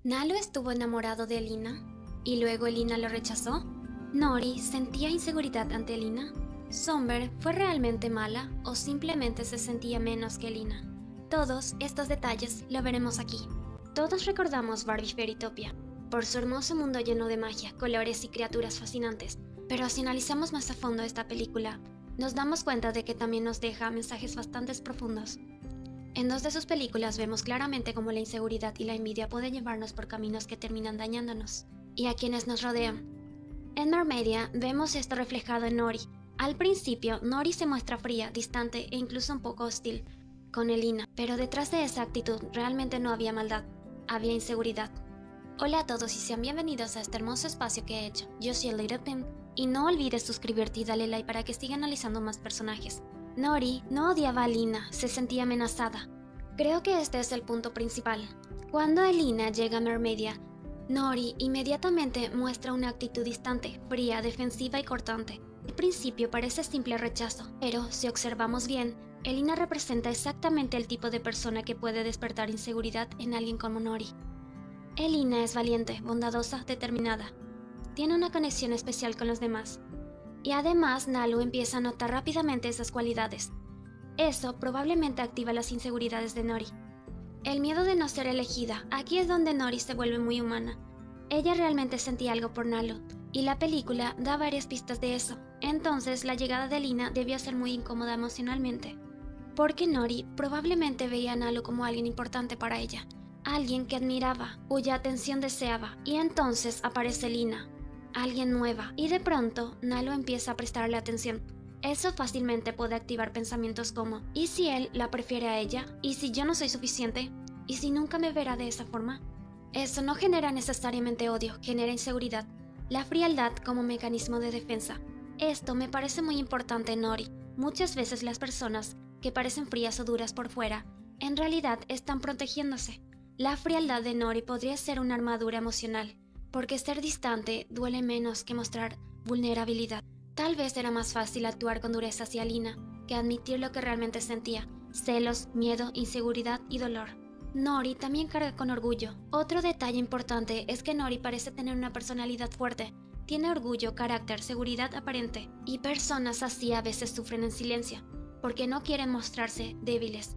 ¿Nalu estuvo enamorado de Elina? ¿Y luego Elina lo rechazó? ¿Nori sentía inseguridad ante Elina? ¿Somber fue realmente mala o simplemente se sentía menos que Elina? Todos estos detalles lo veremos aquí. Todos recordamos Barbie Fairytopia por su hermoso mundo lleno de magia, colores y criaturas fascinantes. Pero si analizamos más a fondo esta película, nos damos cuenta de que también nos deja mensajes bastante profundos. En dos de sus películas vemos claramente cómo la inseguridad y la envidia pueden llevarnos por caminos que terminan dañándonos y a quienes nos rodean. En Mermaidia vemos esto reflejado en Nori. Al principio, Nori se muestra fría, distante e incluso un poco hostil con Elina, pero detrás de esa actitud realmente no había maldad, había inseguridad. Hola a todos y sean bienvenidos a este hermoso espacio que he hecho. Yo soy Little Pim y no olvides suscribirte y darle like para que siga analizando más personajes. Nori no odiaba a Elina, se sentía amenazada. Creo que este es el punto principal. Cuando Elina llega a Mermaidia, Nori inmediatamente muestra una actitud distante, fría, defensiva y cortante. Al principio parece simple rechazo, pero si observamos bien, Elina representa exactamente el tipo de persona que puede despertar inseguridad en alguien como Nori. Elina es valiente, bondadosa, determinada. Tiene una conexión especial con los demás. Y además Nalu empieza a notar rápidamente esas cualidades. Eso probablemente activa las inseguridades de Nori. El miedo de no ser elegida, aquí es donde Nori se vuelve muy humana. Ella realmente sentía algo por Nalu, y la película da varias pistas de eso. Entonces la llegada de Elina debió ser muy incómoda emocionalmente. Porque Nori probablemente veía a Nalu como alguien importante para ella, alguien que admiraba, cuya atención deseaba, y entonces aparece Elina, alguien nueva, y de pronto Nalu empieza a prestarle atención. Eso fácilmente puede activar pensamientos como, ¿y si él la prefiere a ella? ¿Y si yo no soy suficiente? ¿Y si nunca me verá de esa forma? Eso no genera necesariamente odio, genera inseguridad. La frialdad como mecanismo de defensa. Esto me parece muy importante en Nori. Muchas veces las personas que parecen frías o duras por fuera, en realidad están protegiéndose. La frialdad de Nori podría ser una armadura emocional, porque ser distante duele menos que mostrar vulnerabilidad. Tal vez era más fácil actuar con dureza hacia Lina que admitir lo que realmente sentía: celos, miedo, inseguridad y dolor. Nori también carga con orgullo. Otro detalle importante es que Nori parece tener una personalidad fuerte. Tiene orgullo, carácter, seguridad aparente, y personas así a veces sufren en silencio, porque no quieren mostrarse débiles.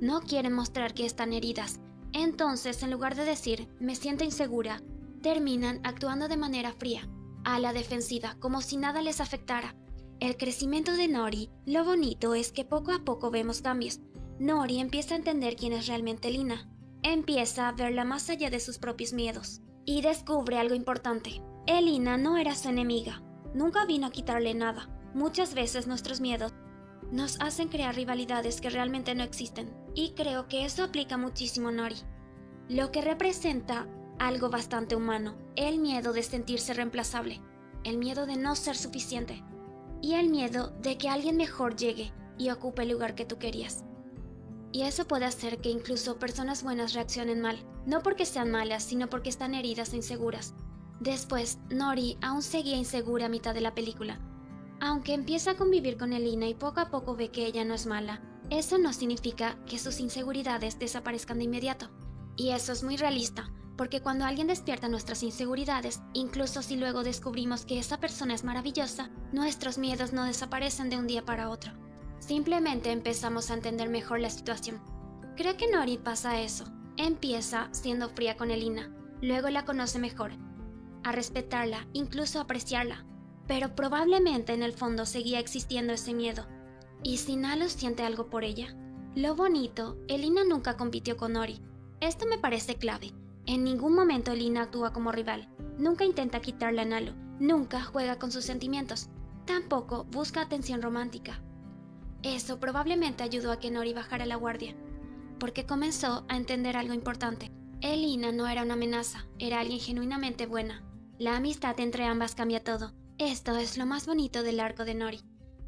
No quieren mostrar que están heridas. Entonces, en lugar de decir, me siento insegura, terminan actuando de manera fría, a la defensiva, como si nada les afectara. El crecimiento de Nori, lo bonito es que poco a poco vemos cambios. Nori empieza a entender quién es realmente Lina, empieza a verla más allá de sus propios miedos, y descubre algo importante. Elina no era su enemiga, nunca vino a quitarle nada. Muchas veces nuestros miedos nos hacen crear rivalidades que realmente no existen, y creo que eso aplica muchísimo a Nori, lo que representa algo bastante humano: el miedo de sentirse reemplazable, el miedo de no ser suficiente, y el miedo de que alguien mejor llegue y ocupe el lugar que tú querías. Y eso puede hacer que incluso personas buenas reaccionen mal, no porque sean malas, sino porque están heridas e inseguras. Después, Nori aún seguía insegura a mitad de la película. Aunque empieza a convivir con Elina y poco a poco ve que ella no es mala, eso no significa que sus inseguridades desaparezcan de inmediato. Y eso es muy realista, porque cuando alguien despierta nuestras inseguridades, incluso si luego descubrimos que esa persona es maravillosa, nuestros miedos no desaparecen de un día para otro. Simplemente empezamos a entender mejor la situación. Creo que Nori pasa eso. Empieza siendo fría con Elina, luego la conoce mejor, a respetarla, incluso a apreciarla. Pero probablemente en el fondo seguía existiendo ese miedo. ¿Y si Nalu siente algo por ella? Lo bonito, Elina nunca compitió con Nori. Esto me parece clave. En ningún momento Elina actúa como rival. Nunca intenta quitarle a Nalu. Nunca juega con sus sentimientos. Tampoco busca atención romántica. Eso probablemente ayudó a que Nori bajara la guardia, porque comenzó a entender algo importante. Elina no era una amenaza, era alguien genuinamente buena. La amistad entre ambas cambia todo. Esto es lo más bonito del arco de Nori,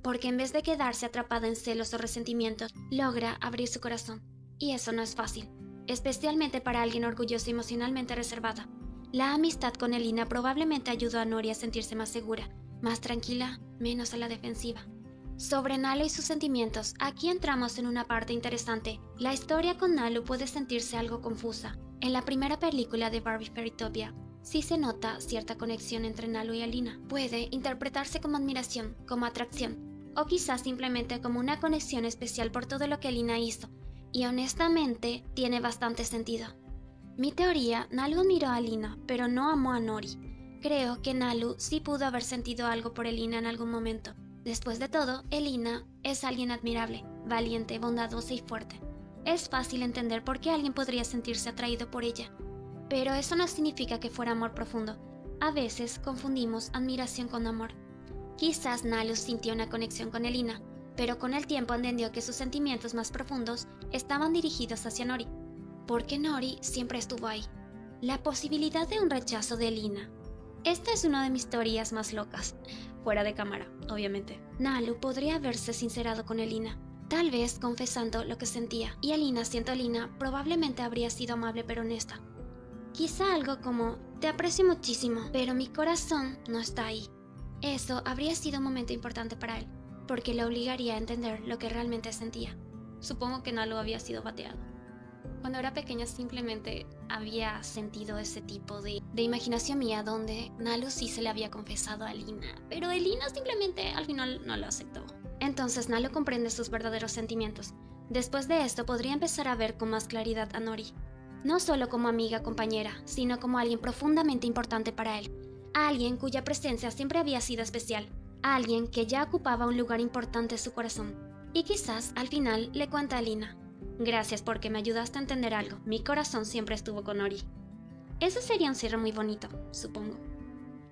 porque en vez de quedarse atrapada en celos o resentimientos, logra abrir su corazón. Y eso no es fácil, especialmente para alguien orgullosa y emocionalmente reservada. La amistad con Elina probablemente ayudó a Nori a sentirse más segura, más tranquila, menos a la defensiva. Sobre Nalu y sus sentimientos, aquí entramos en una parte interesante. La historia con Nalu puede sentirse algo confusa. En la primera película de Barbie Fairytopia, sí se nota cierta conexión entre Nalu y Alina. Puede interpretarse como admiración, como atracción, o quizás simplemente como una conexión especial por todo lo que Alina hizo, y honestamente tiene bastante sentido. Mi teoría, Nalu admiró a Alina, pero no amó a Nori. Creo que Nalu sí pudo haber sentido algo por Elina en algún momento. Después de todo, Elina es alguien admirable, valiente, bondadosa y fuerte. Es fácil entender por qué alguien podría sentirse atraído por ella. Pero eso no significa que fuera amor profundo. A veces confundimos admiración con amor. Quizás Nalu sintió una conexión con Elina, pero con el tiempo entendió que sus sentimientos más profundos estaban dirigidos hacia Nori, porque Nori siempre estuvo ahí. La posibilidad de un rechazo de Elina. Esta es una de mis teorías más locas, fuera de cámara, obviamente. Nalu podría haberse sincerado con Elina, tal vez confesando lo que sentía, y Elina, siendo Elina, probablemente habría sido amable pero honesta. Quizá algo como, te aprecio muchísimo, pero mi corazón no está ahí. Eso habría sido un momento importante para él, porque le obligaría a entender lo que realmente sentía. Supongo que Nalu había sido bateado. Cuando era pequeña simplemente había sentido ese tipo de imaginación mía donde Nalu sí se le había confesado a Elina, pero Elina simplemente al final no lo aceptó. Entonces Nalu comprende sus verdaderos sentimientos. Después de esto podría empezar a ver con más claridad a Nori. No solo como amiga compañera, sino como alguien profundamente importante para él. Alguien cuya presencia siempre había sido especial. Alguien que ya ocupaba un lugar importante en su corazón. Y quizás al final le cuenta a Elina. Gracias porque me ayudaste a entender algo. Mi corazón siempre estuvo con Nori. Ese sería un cierre muy bonito, supongo.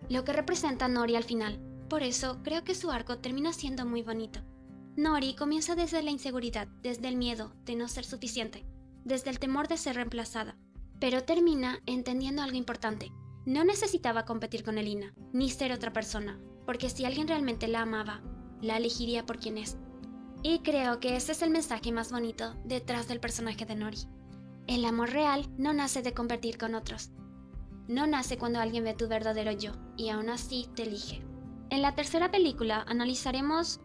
Lo que representa a Nori al final. Por eso creo que su arco termina siendo muy bonito. Nori comienza desde la inseguridad, desde el miedo de no ser suficiente, desde el temor de ser reemplazada. Pero termina entendiendo algo importante. No necesitaba competir con Elina, ni ser otra persona, porque si alguien realmente la amaba, la elegiría por quien es. Y creo que ese es el mensaje más bonito detrás del personaje de Nori. El amor real no nace de competir con otros. No nace cuando alguien ve tu verdadero yo y aún así te elige. En la tercera película analizaremos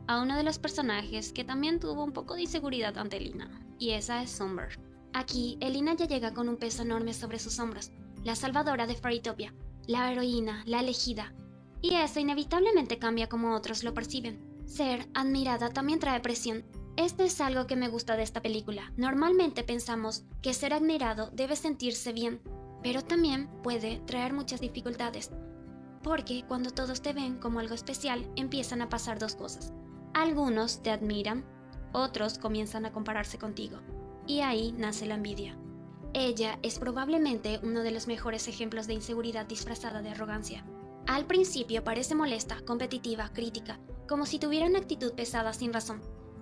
a uno de los personajes que también tuvo un poco de inseguridad ante Elina, y esa es Somber. Aquí, Elina ya llega con un peso enorme sobre sus hombros, la salvadora de Fairytopia, la heroína, la elegida, y eso inevitablemente cambia como otros lo perciben. Ser admirada también trae presión. Esto es algo que me gusta de esta película. Normalmente pensamos que ser admirado debe sentirse bien, pero también puede traer muchas dificultades. Porque cuando todos te ven como algo especial, empiezan a pasar dos cosas. Algunos te admiran, otros comienzan a compararse contigo. Y ahí nace la envidia. Ella es probablemente uno de los mejores ejemplos de inseguridad disfrazada de arrogancia. Al principio parece molesta, competitiva, crítica, como si tuviera una actitud pesada sin razón.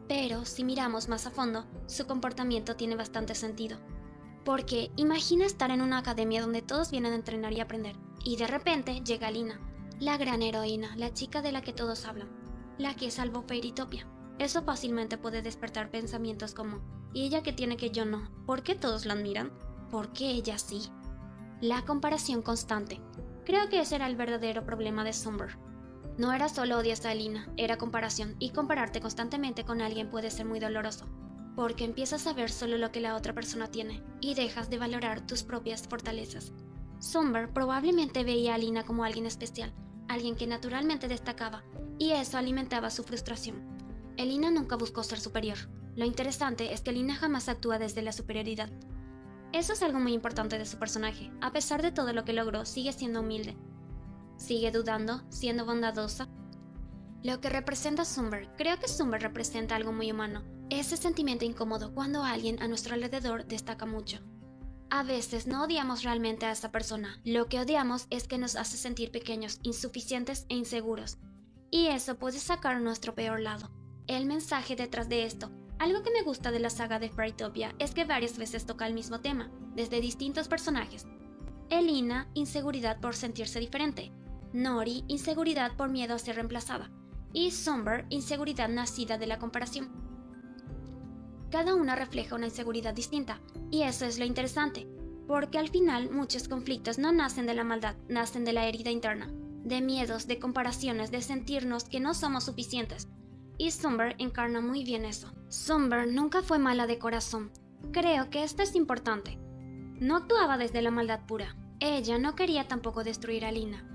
Pero si miramos más a fondo, su comportamiento tiene bastante sentido. Porque imagina estar en una academia donde todos vienen a entrenar y aprender, y de repente llega Lina, la gran heroína, la chica de la que todos hablan, la que salvó Fairytopia. Eso fácilmente puede despertar pensamientos como, ¿y ella qué tiene que yo no? ¿Por qué todos la admiran? ¿Por qué ella sí? La comparación constante. Creo que ese era el verdadero problema de Somber. No era solo odias a Elina, era comparación, y compararte constantemente con alguien puede ser muy doloroso, porque empiezas a ver solo lo que la otra persona tiene, y dejas de valorar tus propias fortalezas. Somber probablemente veía a Elina como alguien especial, alguien que naturalmente destacaba, y eso alimentaba su frustración. Elina nunca buscó ser superior. Lo interesante es que Elina jamás actúa desde la superioridad. Eso es algo muy importante de su personaje. A pesar de todo lo que logró, sigue siendo humilde. Sigue dudando, siendo bondadosa. Lo que representa Somber, creo que Somber representa algo muy humano. Ese sentimiento incómodo cuando alguien a nuestro alrededor destaca mucho. A veces no odiamos realmente a esa persona. Lo que odiamos es que nos hace sentir pequeños, insuficientes e inseguros. Y eso puede sacar nuestro peor lado. El mensaje detrás de esto. Algo que me gusta de la saga de Fairytopia es que varias veces toca el mismo tema, desde distintos personajes. Elina, inseguridad por sentirse diferente. Nori, inseguridad por miedo a ser reemplazada. Y Somber, inseguridad nacida de la comparación. Cada una refleja una inseguridad distinta, y eso es lo interesante, porque al final muchos conflictos no nacen de la maldad, nacen de la herida interna, de miedos, de comparaciones, de sentirnos que no somos suficientes. Y Somber encarna muy bien eso. Somber nunca fue mala de corazón. Creo que esto es importante. no actuaba desde la maldad pura. Ella no quería tampoco destruir a Lina.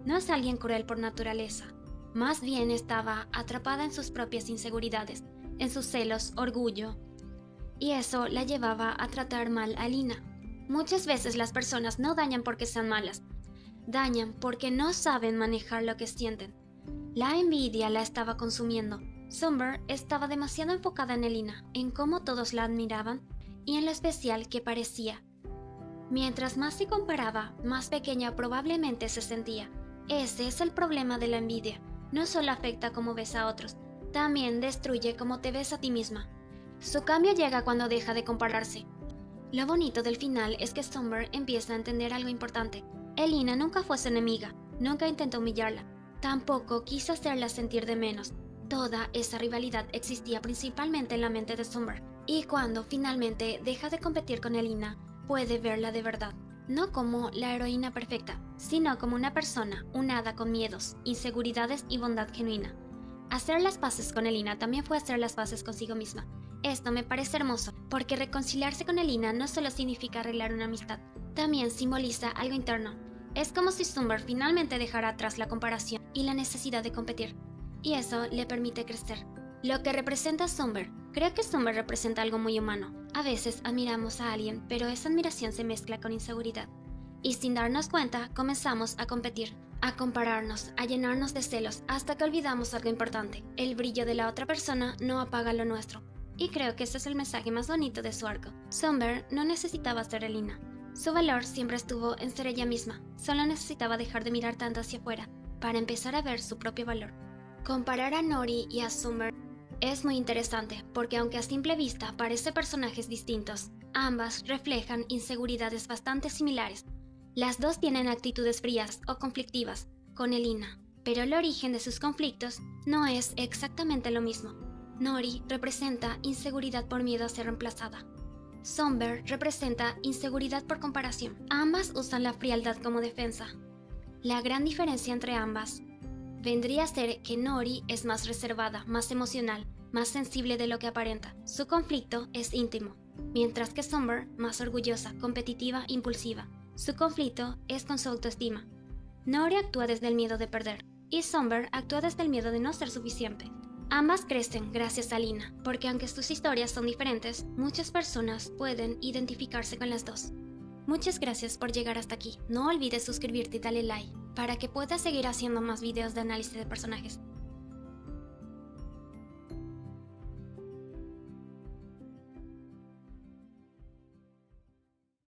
No es alguien cruel por naturaleza. Más bien estaba atrapada en sus propias inseguridades, en sus celos, orgullo. Y eso la llevaba a tratar mal a Lina. Muchas veces las personas no dañan porque sean malas. Dañan porque no saben manejar lo que sienten. La envidia la estaba consumiendo. Summer estaba demasiado enfocada en Elina, en cómo todos la admiraban y en lo especial que parecía. Mientras más se comparaba, más pequeña probablemente se sentía. Ese es el problema de la envidia. No solo afecta cómo ves a otros, también destruye cómo te ves a ti misma. Su cambio llega cuando deja de compararse. Lo bonito del final es que Summer empieza a entender algo importante. Elina nunca fue su enemiga, nunca intentó humillarla, tampoco quiso hacerla sentir de menos. Toda esa rivalidad existía principalmente en la mente de Summer, y cuando finalmente deja de competir con Elina, puede verla de verdad, no como la heroína perfecta, sino como una persona, un hada con miedos, inseguridades y bondad genuina. Hacer las paces con Elina también fue hacer las paces consigo misma. Esto me parece hermoso, porque reconciliarse con Elina no solo significa arreglar una amistad, también simboliza algo interno. Es como si Summer finalmente dejara atrás la comparación y la necesidad de competir, y eso le permite crecer. Lo que representa Summer, creo que Summer representa algo muy humano. A veces admiramos a alguien, pero esa admiración se mezcla con inseguridad. Y sin darnos cuenta, comenzamos a competir, a compararnos, a llenarnos de celos, hasta que olvidamos algo importante. El brillo de la otra persona no apaga lo nuestro. Y creo que ese es el mensaje más bonito de su arco. Summer no necesitaba ser Elina. Su valor siempre estuvo en ser ella misma. Solo necesitaba dejar de mirar tanto hacia afuera, para empezar a ver su propio valor. Comparar a Nori y a Summer es muy interesante, porque aunque a simple vista parecen personajes distintos, ambas reflejan inseguridades bastante similares. Las dos tienen actitudes frías o conflictivas con Elina, pero el origen de sus conflictos no es exactamente lo mismo. Nori representa inseguridad por miedo a ser reemplazada. Summer representa inseguridad por comparación. Ambas usan la frialdad como defensa. La gran diferencia entre ambas vendría a ser que Nori es más reservada, más emocional, más sensible de lo que aparenta. Su conflicto es íntimo, mientras que Summer, más orgullosa, competitiva, impulsiva. Su conflicto es con su autoestima. Nori actúa desde el miedo de perder, y Summer actúa desde el miedo de no ser suficiente. Ambas crecen gracias a Lina, porque aunque sus historias son diferentes, muchas personas pueden identificarse con las dos. Muchas gracias por llegar hasta aquí. No olvides suscribirte y darle like, para que puedas seguir haciendo más videos de análisis de personajes.